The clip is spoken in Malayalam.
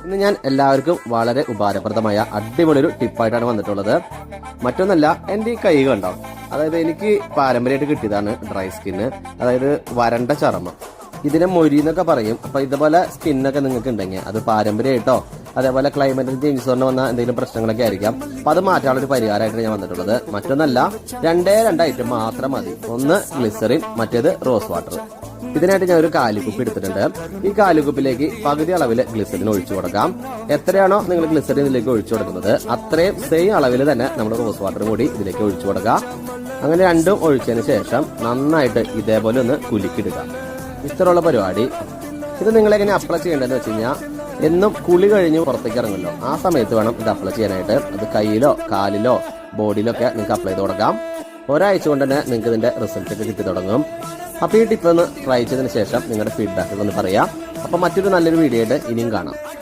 ഇന്ന് ഞാൻ എല്ലാവർക്കും വളരെ ഉപകാരപ്രദമായ അടിപൊളി ഒരു ടിപ്പായിട്ടാണ് വന്നിട്ടുള്ളത്. മറ്റൊന്നല്ല, എൻ്റെ ഈ കൈ കണ്ടോ, അതായത് എനിക്ക് പാരമ്പര്യമായിട്ട് കിട്ടിയതാണ് ഡ്രൈ സ്കിന്ന്, അതായത് വരണ്ട ചർമ്മം. ഇതിനെ മൊരി എന്നൊക്കെ പറയും. അപ്പൊ ഇതുപോലെ സ്കിന്നൊക്കെ നിങ്ങൾക്ക് ഉണ്ടെങ്കിൽ അത് പാരമ്പര്യമായിട്ടോ അതേപോലെ ക്ലൈമറ്റ് ചേഞ്ചസ് കൊണ്ട് വന്ന എന്തെങ്കിലും പ്രശ്നങ്ങളൊക്കെ ആയിരിക്കാം. അപ്പൊ അത് മാറ്റാനുള്ള ഒരു പരിഹാരമായിട്ടാണ് ഞാൻ വന്നിട്ടുള്ളത്. മറ്റൊന്നല്ല, രണ്ട് ഐറ്റം മാത്രം മതി. ഒന്ന് ഗ്ലിസറിൻ, മറ്റേത് റോസ് വാട്ടർ. ഇതിനായിട്ട് ഞാൻ ഒരു കാലിക്കുപ്പി എടുത്തിട്ടുണ്ട്. ഈ കാലിക്കുപ്പിലേക്ക് പകുതി അളവിൽ ഗ്ലിസറിൻ ഒഴിച്ചു കൊടുക്കാം. എത്രയാണോ നിങ്ങൾ ഗ്ലിസറിൻ ഇതിലേക്ക് ഒഴിച്ചു കൊടുക്കുന്നത് അത്രയും സെയിം അളവിൽ തന്നെ നമ്മൾ റോസ് വാട്ടർ കൂടി ഇതിലേക്ക് ഒഴിച്ചു കൊടുക്കാം. അങ്ങനെ രണ്ടും ഒഴിച്ചതിന് ശേഷം നന്നായിട്ട് ഇതേപോലെ ഒന്ന് കുലുക്കിടുക. ഇത്രയുള്ള പരിപാടി. ഇത് നിങ്ങളെങ്ങനെ അപ്ലൈ ചെയ്യേണ്ടതെന്ന് വെച്ച് കഴിഞ്ഞാൽ, എന്നും കുളി കഴിഞ്ഞ് പുറത്തേക്ക് ഇറങ്ങുമല്ലോ, ആ സമയത്ത് വേണം ഇത് അപ്ലൈ ചെയ്യാനായിട്ട്. അത് കയ്യിലോ കാലിലോ ബോഡിയിലോ ഒക്കെ നിങ്ങൾക്ക് അപ്ലൈ ചെയ്ത് കൊടുക്കാം. ഒരാഴ്ച കൊണ്ട് തന്നെ നിങ്ങൾക്ക് ഇതിന്റെ റിസൾട്ട് ഒക്കെ കിട്ടി തുടങ്ങും. അപ്പൊ ഈ ടിപ്പ് ഒന്ന് ട്രൈ ചെയ്തതിന് ശേഷം നിങ്ങളുടെ ഫീഡ്ബാക്ക് ഒന്ന് പറയാം. അപ്പൊ മറ്റൊരു നല്ലൊരു വീഡിയോ ആയിട്ട് ഇനിയും കാണാം.